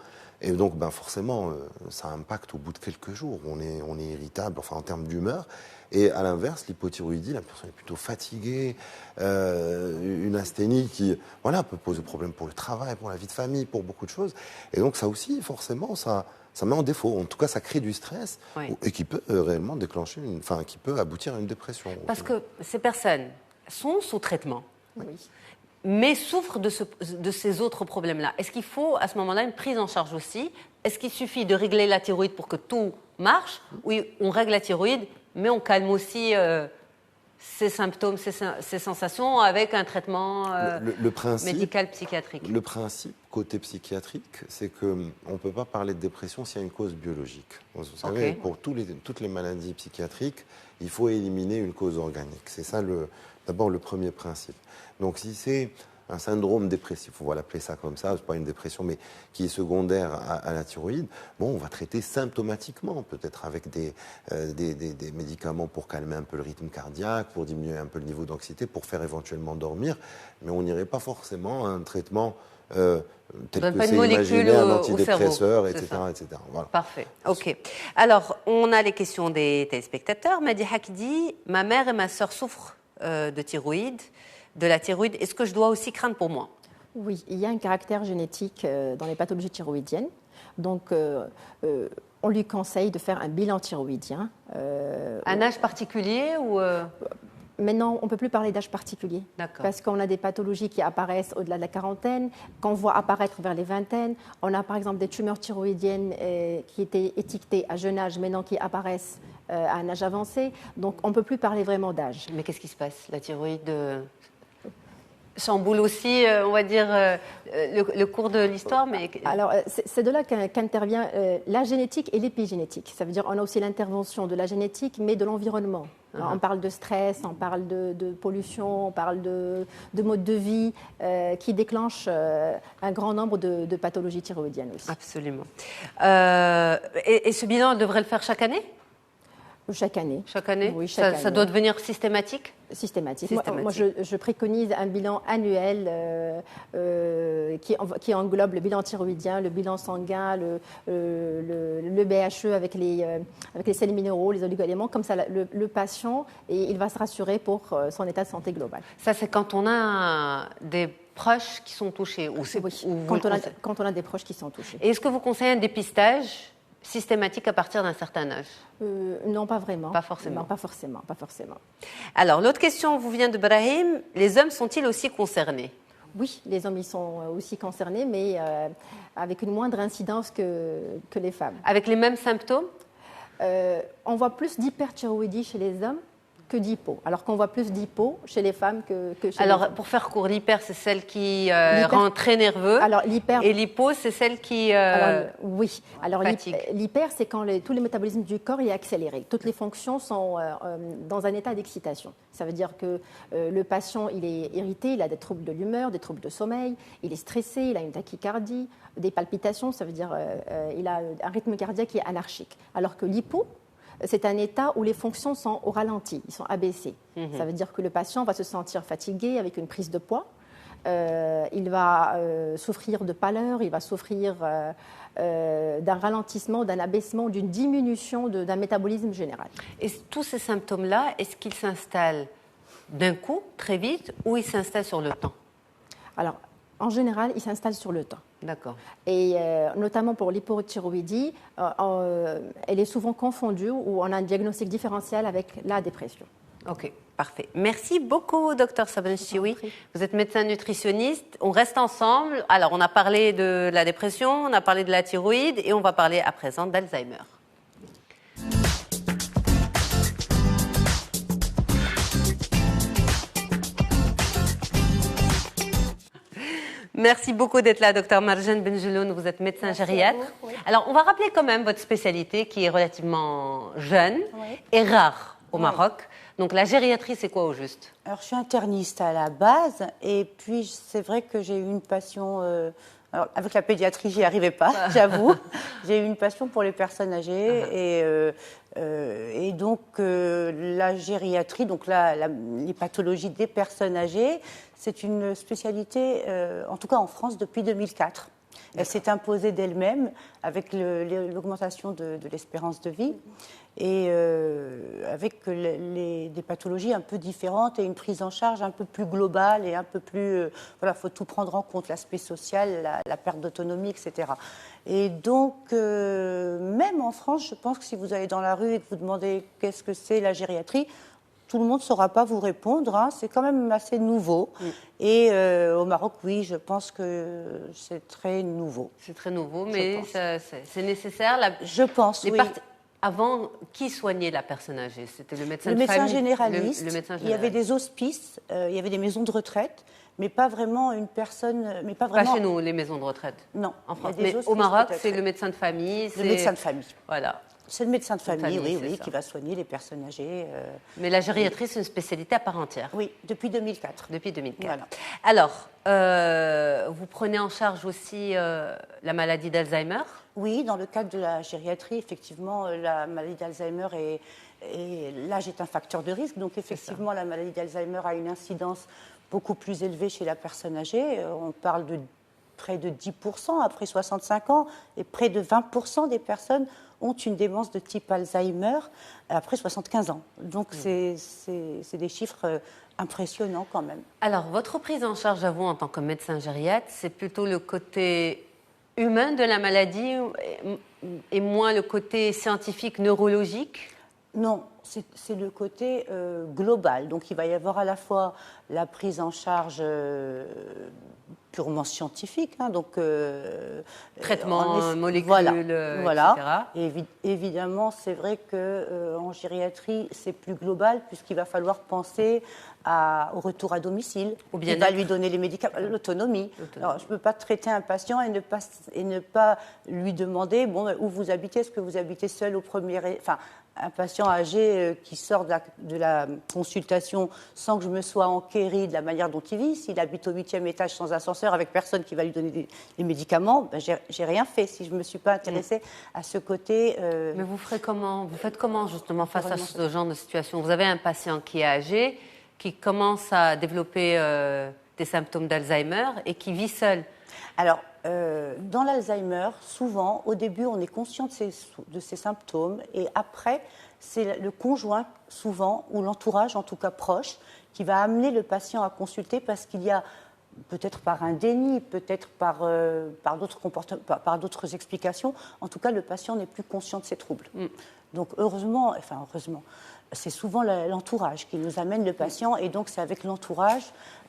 Et donc, forcément, ça impacte au bout de quelques jours. On est irritable, en termes d'humeur. Et à l'inverse, l'hypothyroïdie, la personne est plutôt fatiguée, une asthénie qui, peut poser problème pour le travail, pour la vie de famille, pour beaucoup de choses. Et donc, ça aussi, forcément, ça met en défaut. En tout cas, ça crée du stress et qui peut réellement déclencher, qui peut aboutir à une dépression. Parce que ces personnes sont sous traitement. Mais souffrent de ces autres problèmes-là. Est-ce qu'il faut, à ce moment-là, une prise en charge aussi? Est-ce qu'il suffit de régler la thyroïde pour que tout marche? Oui, on règle la thyroïde, mais on calme aussi ces symptômes, ces sensations avec un traitement médical psychiatrique. Le principe, côté psychiatrique, c'est qu'on ne peut pas parler de dépression s'il y a une cause biologique. Vous savez, pour toutes les maladies psychiatriques, il faut éliminer une cause organique. C'est ça, d'abord, le premier principe. Donc, si c'est un syndrome dépressif, on va l'appeler ça comme ça, c'est pas une dépression, mais qui est secondaire à la thyroïde, bon, on va traiter symptomatiquement, peut-être avec des médicaments pour calmer un peu le rythme cardiaque, pour diminuer un peu le niveau d'anxiété, pour faire éventuellement dormir, mais on n'irait pas forcément à un traitement tel que c'est imaginé, un antidépresseur, etc. Voilà. Parfait, ok. Alors, on a les questions des téléspectateurs. Madiha qui dit « Ma mère et ma sœur souffrent de la thyroïde. Est-ce que je dois aussi craindre pour moi ?» Oui, il y a un caractère génétique dans les pathologies thyroïdiennes. Donc, on lui conseille de faire un bilan thyroïdien. Un âge particulier ou Maintenant, on ne peut plus parler d'âge particulier. Parce qu'on a des pathologies qui apparaissent au-delà de la quarantaine, qu'on voit apparaître vers les vingtaines. On a par exemple des tumeurs thyroïdiennes qui étaient étiquetées à jeune âge, maintenant qui apparaissent à un âge avancé. Donc, on ne peut plus parler vraiment d'âge. Mais qu'est-ce qui se passe? La thyroïde chamboule aussi, on va dire, le cours de l'histoire, mais... Alors, c'est de là qu'intervient la génétique et l'épigénétique. Ça veut dire qu'on a aussi l'intervention de la génétique, mais de l'environnement. On parle de stress, on parle de pollution, on parle de mode de vie qui déclenchent un grand nombre de pathologies thyroïdiennes aussi. Absolument. Et ce bilan, on devrait le faire chaque année? Chaque année. Chaque année? Oui, chaque année. Ça doit devenir systématique? Systématique. Moi, je préconise un bilan annuel qui englobe le bilan thyroïdien, le bilan sanguin, le BHE avec les sels minéraux, les oligo-éléments. Comme ça, le patient, il va se rassurer pour son état de santé global. Ça, c'est quand on a des proches qui sont touchés? Quand on a des proches qui sont touchés. Et est-ce que vous conseillez un dépistage systématique à partir d'un certain âge? Non, pas vraiment. Pas forcément. Non, pas forcément. Alors, l'autre question vous vient de Brahim. Les hommes sont-ils aussi concernés? Oui, les hommes ils sont aussi concernés, mais avec une moindre incidence que les femmes. Avec les mêmes symptômes? On voit plus d'hyperthyroïdie chez les hommes que d'hypo, alors qu'on voit plus d'hypo chez les femmes que chez les hommes. Alors, pour faire court, l'hyper, c'est celle qui rend très nerveux. Alors, et l'hypo, c'est celle qui oui. Alors, l'hyper, c'est quand tous les métabolismes du corps est accéléré. Toutes les fonctions sont dans un état d'excitation. Ça veut dire que le patient, il est irrité, il a des troubles de l'humeur, des troubles de sommeil, il est stressé, il a une tachycardie, des palpitations, ça veut dire il a un rythme cardiaque qui est anarchique. Alors que l'hypo, c'est un état où les fonctions sont au ralenti, ils sont abaissés. Ça veut dire que le patient va se sentir fatigué avec une prise de poids, il va souffrir de pâleur, il va souffrir d'un ralentissement, d'un abaissement, d'une diminution d'un métabolisme général. Et tous ces symptômes-là, est-ce qu'ils s'installent d'un coup, très vite, ou ils s'installent sur le temps? Alors, en général, ils s'installent sur le temps. D'accord. Et notamment pour l'hypothyroïdie, elle est souvent confondue ou on a un diagnostic différentiel avec la dépression. Ok, parfait. Merci beaucoup, Dr Sabine Chioui. Vous êtes médecin nutritionniste. On reste ensemble. Alors, on a parlé de la dépression, on a parlé de la thyroïde et on va parler à présent d'Alzheimer. Merci beaucoup d'être là, Dr Marjan Benjeloun. Vous êtes médecin gériatre. Oui. Alors, on va rappeler quand même votre spécialité qui est relativement jeune et rare au Maroc. Donc, la gériatrie, c'est quoi au juste? Alors, je suis interniste à la base et puis c'est vrai que j'ai eu une passion... alors, avec la pédiatrie, j'y arrivais pas, j'avoue. J'ai eu une passion pour les personnes âgées et donc la gériatrie, donc les pathologies des personnes âgées, c'est une spécialité, en tout cas en France, depuis 2004. Elle s'est imposée d'elle-même avec l'augmentation de l'espérance de vie et avec des pathologies un peu différentes et une prise en charge un peu plus globale et un peu plus... voilà, il faut tout prendre en compte, l'aspect social, la perte d'autonomie, etc. Et donc, même en France, je pense que si vous allez dans la rue et que vous demandez qu'est-ce que c'est la gériatrie, tout le monde ne saura pas vous répondre, hein. C'est quand même assez nouveau. Et au Maroc, oui, je pense que c'est très nouveau. C'est très nouveau, mais c'est nécessaire. Je pense, oui. Avant, qui soignait la personne âgée? C'était le médecin de famille? Le médecin généraliste. Il y avait des hospices, il y avait des maisons de retraite, mais pas vraiment une personne... Mais pas vraiment... Pas chez nous, les maisons de retraite. Non. En France. Mais au Maroc, c'est le médecin de famille. Le médecin de famille. Voilà. C'est le médecin de famille, famille, oui, ça. qui va soigner les personnes âgées. Mais la gériatrie, c'est une spécialité à part entière. Oui, depuis 2004. Depuis 2004. Voilà. Alors, vous prenez en charge aussi la maladie d'Alzheimer? Oui, dans le cadre de la gériatrie, effectivement, la maladie d'Alzheimer et l'âge est un facteur de risque. Donc, effectivement, la maladie d'Alzheimer a une incidence beaucoup plus élevée chez la personne âgée. On parle de près de 10% après 65 ans et près de 20% des personnes ont une démence de type Alzheimer après 75 ans. Donc, c'est des chiffres impressionnants quand même. Alors, votre prise en charge à vous en tant que médecin gériatre, c'est plutôt le côté humain de la maladie et moins le côté scientifique, neurologique? Non, c'est le côté global. Donc, il va y avoir à la fois la prise en charge purement scientifique, hein, donc traitement, molécules, voilà. etc. Évidemment, c'est vrai que en gériatrie, c'est plus global puisqu'il va falloir penser au retour à domicile, bien il va lui donner les médicaments, l'autonomie. Alors, je ne peux pas traiter un patient et ne pas lui demander où vous habitez, est-ce que vous habitez seul au premier, enfin. Un patient âgé qui sort de la consultation sans que je me sois enquérie de la manière dont il vit, s'il habite au 8e étage sans ascenseur avec personne qui va lui donner les médicaments, ben j'ai rien fait si je ne me suis pas intéressée à ce côté. Mais vous faites comment justement face à ce genre de situation? Vous avez un patient qui est âgé, qui commence à développer des symptômes d'Alzheimer et qui vit seul. Alors, dans l'Alzheimer, souvent, au début, on est conscient de ces symptômes et après, c'est le conjoint, souvent, ou l'entourage, en tout cas proche, qui va amener le patient à consulter parce qu'il y a, peut-être par un déni, peut-être par d'autres comportements, par d'autres explications, en tout cas, le patient n'est plus conscient de ses troubles. Donc, heureusement, c'est souvent l'entourage qui nous amène le patient et donc c'est avec l'entourage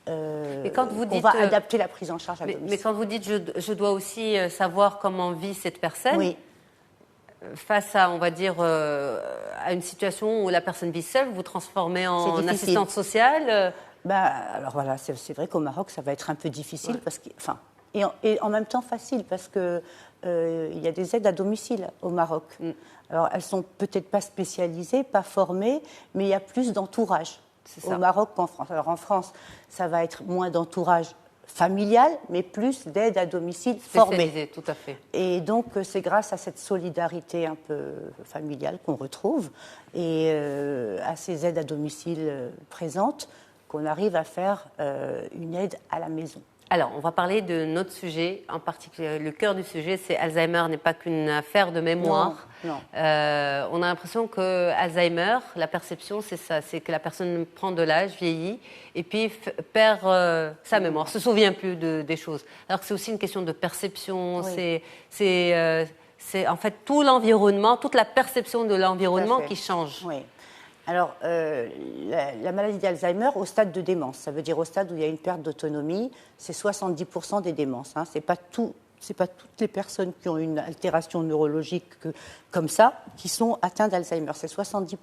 qu'on va adapter la prise en charge à domicile. Mais quand vous dites je dois aussi savoir comment vit cette personne, oui. Face à, on va dire, à une situation où la personne vit seule, vous vous transformez en assistante sociale alors voilà, c'est vrai qu'au Maroc, ça va être un peu difficile, et en même temps facile, parce que il y a des aides à domicile au Maroc. Alors, elles ne sont peut-être pas spécialisées, pas formées, mais il y a plus d'entourage au Maroc qu'en France. Alors, en France, ça va être moins d'entourage familial, mais plus d'aide à domicile formée. Tout à fait. Et donc, c'est grâce à cette solidarité un peu familiale qu'on retrouve et à ces aides à domicile présentes qu'on arrive à faire une aide à la maison. Alors, on va parler de notre sujet, en particulier. Le cœur du sujet, c'est Alzheimer n'est pas qu'une affaire de mémoire. Non. On a l'impression que Alzheimer, la perception, c'est ça, c'est que la personne prend de l'âge, vieillit, et puis perd sa mémoire, se souvient plus des choses. Alors que c'est aussi une question de perception. Oui. C'est en fait tout l'environnement, toute la perception de l'environnement qui change. Oui. Alors, la maladie d'Alzheimer au stade de démence, ça veut dire au stade où il y a une perte d'autonomie, c'est 70% des démences. Hein. C'est pas toutes les personnes qui ont une altération neurologique comme ça qui sont atteintes d'Alzheimer, c'est 70%.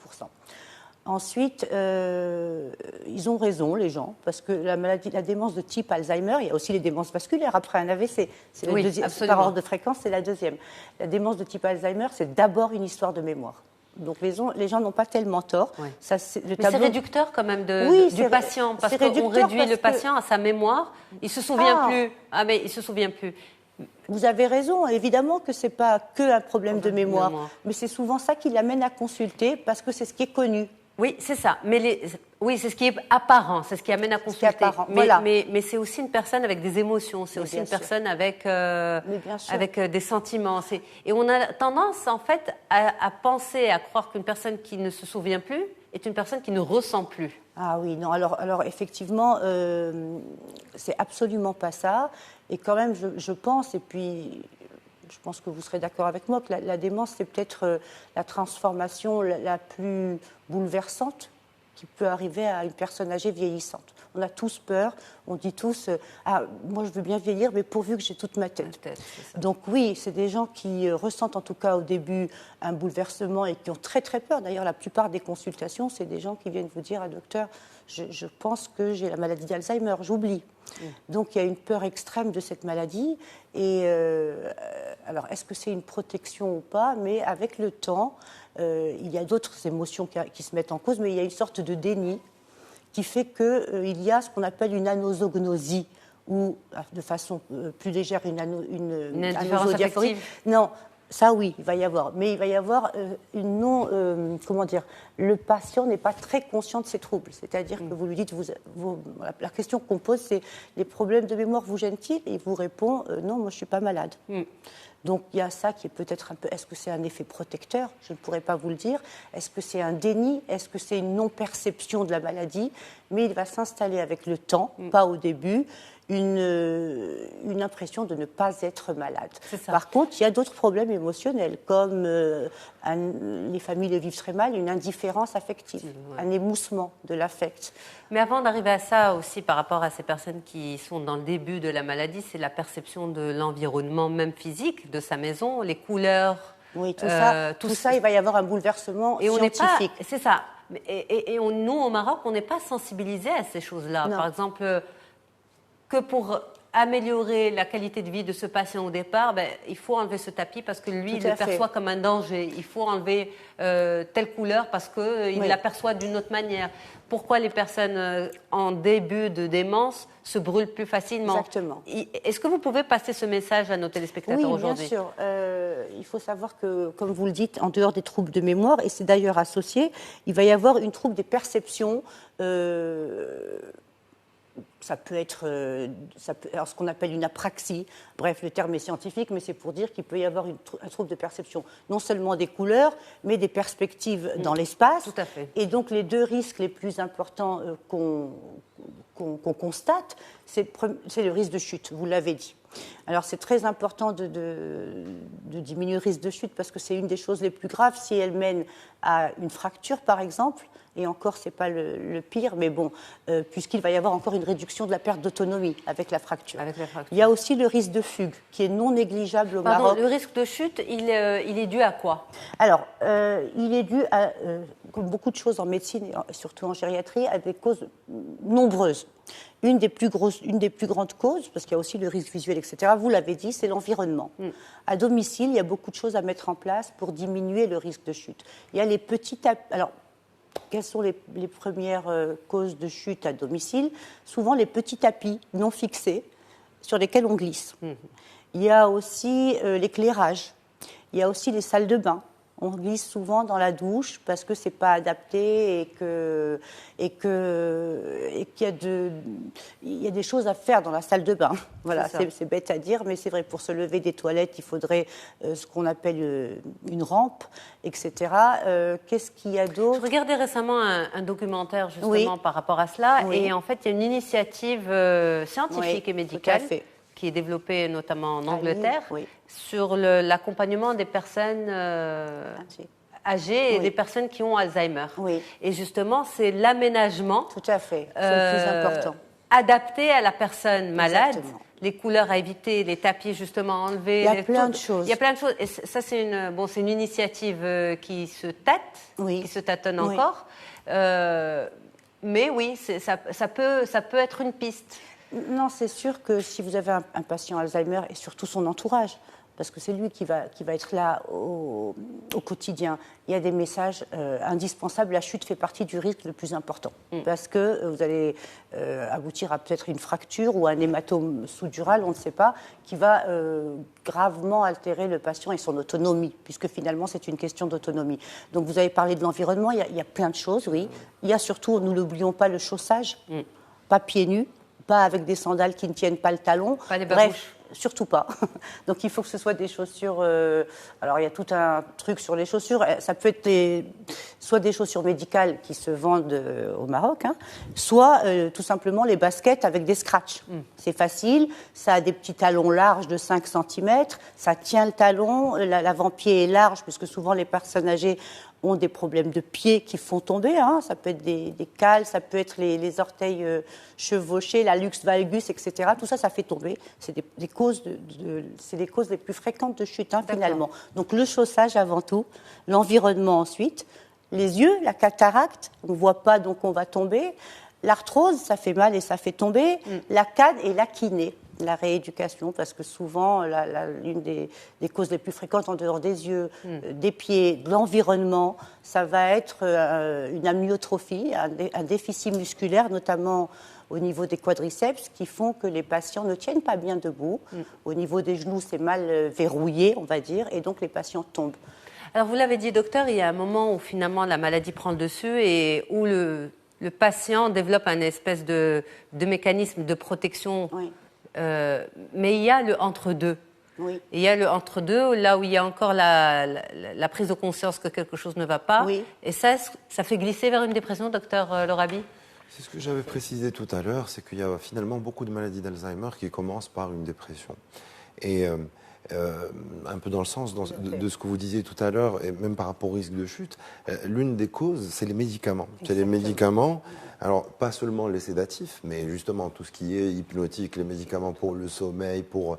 Ensuite, ils ont raison, les gens, parce que la démence de type Alzheimer, il y a aussi les démences vasculaires après un AVC. C'est le deuxième, par ordre de fréquence, c'est la deuxième. La démence de type Alzheimer, c'est d'abord une histoire de mémoire. Donc les gens n'ont pas tellement tort. Oui. Mais c'est réducteur quand même du patient, parce qu'on réduit le patient à sa mémoire. Il ne se souvient plus. Ah mais il se souvient plus. Vous avez raison, évidemment que ce n'est pas qu'un problème de mémoire, mais c'est souvent ça qui l'amène à consulter, parce que c'est ce qui est connu. Oui, c'est ça. Oui, c'est ce qui est apparent, c'est ce qui amène à consulter. Mais c'est aussi une personne avec des émotions, c'est aussi une personne avec des sentiments. Et on a tendance, en fait, à penser, à croire qu'une personne qui ne se souvient plus est une personne qui ne ressent plus. Ah oui, non, alors effectivement, c'est absolument pas ça. Et quand même, je pense, et puis je pense que vous serez d'accord avec moi, que la démence, c'est peut-être la transformation la plus bouleversante qui peut arriver à une personne âgée vieillissante. On a tous peur. On dit tous moi je veux bien vieillir, mais pourvu que j'ai toute ma tête. Donc oui, c'est des gens qui ressentent en tout cas au début un bouleversement et qui ont très très peur. D'ailleurs, la plupart des consultations, c'est des gens qui viennent vous dire docteur, je pense que j'ai la maladie d'Alzheimer, j'oublie. Donc il y a une peur extrême de cette maladie. Et alors, est-ce que c'est une protection ou pas? Mais avec le temps, il y a d'autres émotions qui se mettent en cause, mais il y a une sorte de déni qui fait qu'il y a ce qu'on appelle une anosognosie, ou de façon plus légère, une anosodiaphorie. Non, ça oui, il va y avoir. Mais il va y avoir une non... comment dire? Le patient n'est pas très conscient de ses troubles. C'est-à-dire que vous lui dites... la question qu'on pose, c'est les problèmes de mémoire vous gênent-ils? Et il vous répond non, moi je ne suis pas malade. Donc il y a ça qui est peut-être un peu... Est-ce que c'est un effet protecteur? Je ne pourrais pas vous le dire. Est-ce que c'est un déni? Est-ce que c'est une non-perception de la maladie? Mais il va s'installer avec le temps, pas au début, une impression de ne pas être malade. Par contre, il y a d'autres problèmes émotionnels, comme les familles le vivent très mal, une indifférence affective, un émoussement de l'affect. Mais avant d'arriver à ça aussi, par rapport à ces personnes qui sont dans le début de la maladie, c'est la perception de l'environnement, même physique, de sa maison, les couleurs. Oui, tout ça, il va y avoir un bouleversement scientifique. C'est ça. Et nous, au Maroc, on n'est pas sensibilisés à ces choses-là. Non. Par exemple, que pour améliorer la qualité de vie de ce patient au départ, il faut enlever ce tapis parce que lui, il le perçoit comme un danger. Il faut enlever telle couleur parce qu'il l'aperçoit d'une autre manière. Pourquoi les personnes en début de démence se brûlent plus facilement? Exactement. Est-ce que vous pouvez passer ce message à nos téléspectateurs aujourd'hui? Oui, bien sûr. Il faut savoir que, comme vous le dites, en dehors des troubles de mémoire, et c'est d'ailleurs associé, il va y avoir une trouble des perceptions. Ça peut être alors ce qu'on appelle une apraxie. Bref, le terme est scientifique, mais c'est pour dire qu'il peut y avoir un trouble de perception, non seulement des couleurs, mais des perspectives dans l'espace. Tout à fait. Et donc, les deux risques les plus importants qu'on constate, c'est le risque de chute, vous l'avez dit. Alors, c'est très important de diminuer le risque de chute parce que c'est une des choses les plus graves si elle mène à une fracture, par exemple. Et encore, ce n'est pas le pire, mais bon, puisqu'il va y avoir encore une réduction de la perte d'autonomie avec la fracture. Il y a aussi le risque de fugue, qui est non négligeable au Maroc. Le risque de chute, il est dû à quoi? Alors, il est dû à, comme beaucoup de choses en médecine, et surtout en gériatrie, à des causes nombreuses. Une des plus grandes causes, parce qu'il y a aussi le risque visuel, etc., vous l'avez dit, c'est l'environnement. À domicile, il y a beaucoup de choses à mettre en place pour diminuer le risque de chute. Il y a les petits... Alors, quelles sont les premières causes de chute à domicile? Souvent les petits tapis non fixés sur lesquels on glisse. Il y a aussi l'éclairage. Il y a aussi les salles de bain. On glisse souvent dans la douche parce que c'est pas adapté et qu'il y a des choses à faire dans la salle de bain. Voilà, c'est bête à dire, mais c'est vrai. Pour se lever des toilettes, il faudrait ce qu'on appelle une rampe, etc. Qu'est-ce qu'il y a d'autre? Je regardais récemment un documentaire justement par rapport à cela, et en fait, il y a une initiative scientifique et médicale qui est développée notamment en Angleterre, sur l'accompagnement des personnes âgées et des personnes qui ont Alzheimer. Et justement, c'est l'aménagement tout à fait. C'est le plus important. Adapté à la personne malade. Exactement. Les couleurs à éviter, les tapis justement enlevés. Il y a plein de choses. Il y a plein de choses. Et ça, c'est une initiative qui se tâte, qui se tâtonne encore. Mais oui, ça peut être une piste. Non, c'est sûr que si vous avez un patient Alzheimer et surtout son entourage, parce que c'est lui qui va être là au quotidien, il y a des messages indispensables. La chute fait partie du risque le plus important, parce que vous allez aboutir à peut-être une fracture ou un hématome sous-dural, on ne sait pas, qui va gravement altérer le patient et son autonomie, puisque finalement c'est une question d'autonomie. Donc vous avez parlé de l'environnement, il y a plein de choses, oui. Il y a surtout, nous n'oublions pas, le chaussage, pas pieds nus, pas avec des sandales qui ne tiennent pas le talon. Pas des babouches. Surtout pas. Donc il faut que ce soit des chaussures... alors il y a tout un truc sur les chaussures. Ça peut être soit des chaussures médicales qui se vendent au Maroc, soit tout simplement les baskets avec des scratchs. C'est facile, ça a des petits talons larges de 5 cm, ça tient le talon, l'avant-pied est large, puisque souvent les personnes âgées ont des problèmes de pieds qui font tomber. Hein. Ça peut être des cales, ça peut être les orteils chevauchés, la luxe valgus, etc. Tout ça, ça fait tomber. C'est des causes c'est les causes les plus fréquentes de chute, hein, finalement. Donc le chaussage avant tout, l'environnement ensuite, les yeux, la cataracte, on ne voit pas donc on va tomber. L'arthrose, ça fait mal et ça fait tomber. La canne et la kiné. La rééducation, parce que souvent, l'une des causes les plus fréquentes en dehors des yeux, des pieds, de l'environnement, ça va être une amyotrophie, un déficit musculaire, notamment au niveau des quadriceps, qui font que les patients ne tiennent pas bien debout. Au niveau des genoux, c'est mal verrouillé, on va dire, et donc les patients tombent. Alors, vous l'avez dit, docteur, il y a un moment où finalement la maladie prend le dessus et où le patient développe un espèce de mécanisme de protection. Oui. Mais il y a le entre-deux. Oui. Il y a le entre-deux, là où il y a encore la prise de conscience que quelque chose ne va pas. Oui. Et ça fait glisser vers une dépression, docteur Lorabi? C'est ce que j'avais précisé tout à l'heure, c'est qu'il y a finalement beaucoup de maladies d'Alzheimer qui commencent par une dépression. Et un peu dans le sens de ce que vous disiez tout à l'heure, et même par rapport au risque de chute, l'une des causes, c'est les médicaments. C'est les médicaments, alors pas seulement les sédatifs, mais justement tout ce qui est hypnotique, les médicaments pour le sommeil, pour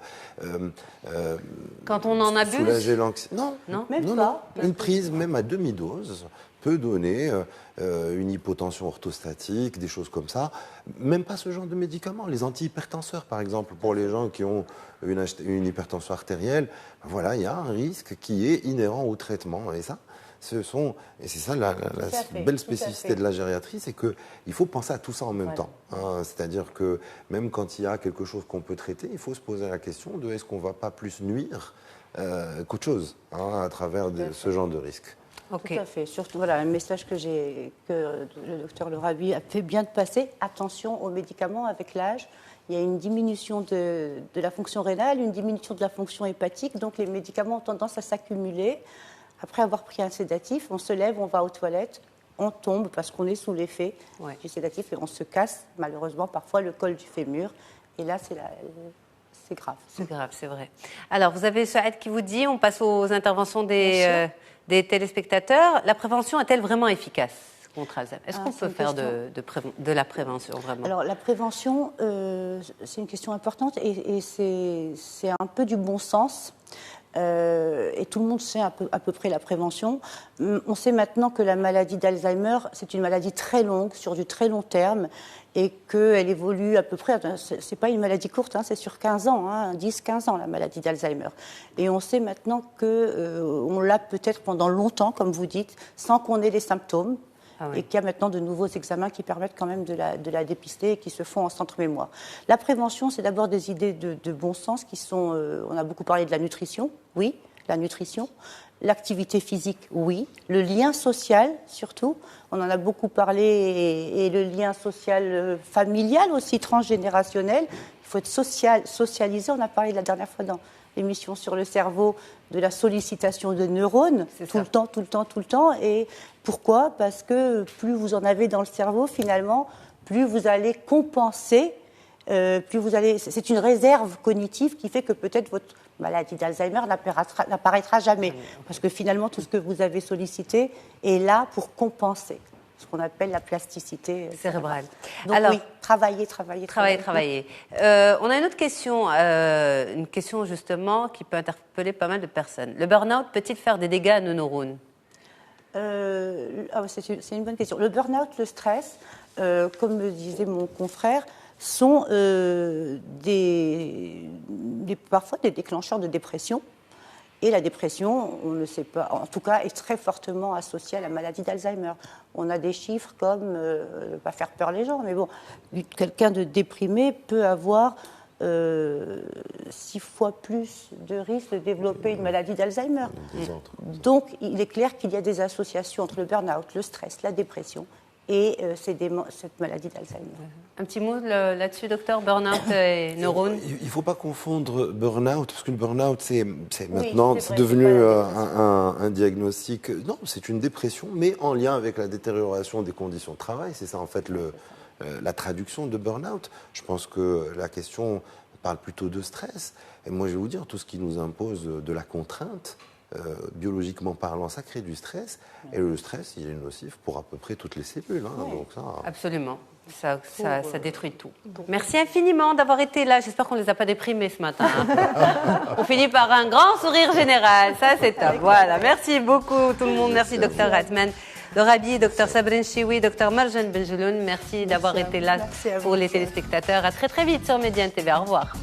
quand on en abuse, soulager l'anxiété. Non, Même pas. Une prise, même à demi-dose, peut donner une hypotension orthostatique, des choses comme ça. Même pas ce genre de médicaments. Les antihypertenseurs, par exemple, pour les gens qui ont une hypertension artérielle, voilà, il y a un risque qui est inhérent au traitement. Et ça, c'est ça la belle spécificité de la gériatrie, c'est qu'il faut penser à tout ça en même temps. Hein. C'est-à-dire que même quand il y a quelque chose qu'on peut traiter, il faut se poser la question de est-ce qu'on ne va pas plus nuire qu'autre chose, hein, à travers ce genre de risque. Okay. Tout à fait. Surtout, voilà, un message que le docteur Lorabi a fait bien de passer. Attention aux médicaments avec l'âge. Il y a une diminution de la fonction rénale, une diminution de la fonction hépatique. Donc, les médicaments ont tendance à s'accumuler. Après avoir pris un sédatif, on se lève, on va aux toilettes, on tombe parce qu'on est sous l'effet du sédatif et on se casse, malheureusement, parfois le col du fémur. Et là, c'est grave. C'est grave, c'est vrai. Alors, vous avez Saad qui vous dit, on passe aux interventions des téléspectateurs. La prévention est-elle vraiment efficace contre Alzheimer? Est-ce qu'on peut faire de la prévention vraiment? Alors, la prévention, c'est une question importante et c'est un peu du bon sens. Et tout le monde sait à peu près la prévention. On sait maintenant que la maladie d'Alzheimer, c'est une maladie très longue, sur du très long terme, et qu'elle évolue à peu près, c'est pas une maladie courte, hein, c'est sur 15 ans, hein, 10-15 ans la maladie d'Alzheimer. Et on sait maintenant qu'on l'a peut-être pendant longtemps, comme vous dites, sans qu'on ait les symptômes. Et qu'il y a maintenant de nouveaux examens qui permettent quand même de la dépister et qui se font en centre mémoire. La prévention, c'est d'abord des idées de bon sens qui sont... on a beaucoup parlé de la nutrition, oui, la nutrition. L'activité physique, oui. Le lien social, surtout. On en a beaucoup parlé. Et le lien social familial aussi, transgénérationnel. Il faut être socialisé. On a parlé la dernière fois dans l'émission sur le cerveau de la sollicitation de neurones, tout le temps. Et pourquoi ? Parce que plus vous en avez dans le cerveau, finalement, plus vous allez compenser, c'est une réserve cognitive qui fait que peut-être votre maladie d'Alzheimer n'apparaîtra jamais. Parce que finalement, tout ce que vous avez sollicité est là pour compenser. Ce qu'on appelle la plasticité cérébrale. Donc alors, oui, travailler. On a une autre question, une question justement qui peut interpeller pas mal de personnes. Le burn-out peut-il faire des dégâts à nos neurones ? C'est une bonne question. Le burn-out, le stress, comme le disait mon confrère, sont parfois des déclencheurs de dépression. Et la dépression, on ne sait pas, en tout cas, est très fortement associée à la maladie d'Alzheimer. On a des chiffres comme, pas faire peur les gens, mais bon, quelqu'un de déprimé peut avoir 6 fois plus de risque de développer une maladie d'Alzheimer. Donc, il est clair qu'il y a des associations entre le burn-out, le stress, la dépression et cette maladie d'Alzheimer. Un petit mot là-dessus, docteur, burn-out et neurones. Il ne faut pas confondre burn-out, parce que le burn-out, c'est devenu un diagnostic. Non, c'est une dépression, mais en lien avec la détérioration des conditions de travail. C'est ça, en fait, la traduction de burn-out. Je pense que la question parle plutôt de stress. Et moi, je vais vous dire, tout ce qui nous impose de la contrainte, biologiquement parlant, ça crée du stress. Et le stress, il est nocif pour à peu près toutes les cellules. Donc ça... Absolument. Ça détruit tout. Merci infiniment d'avoir été là. J'espère qu'on ne les a pas déprimés ce matin. On finit par un grand sourire général. Ça, c'est top. Voilà. Merci beaucoup tout le monde. Merci, Dr Ratman Dorabi, Dr Sabrin Chioui, Dr Marjan Benjeloun. Merci d'avoir été là pour les téléspectateurs. À très très vite sur Médiane TV. Au revoir.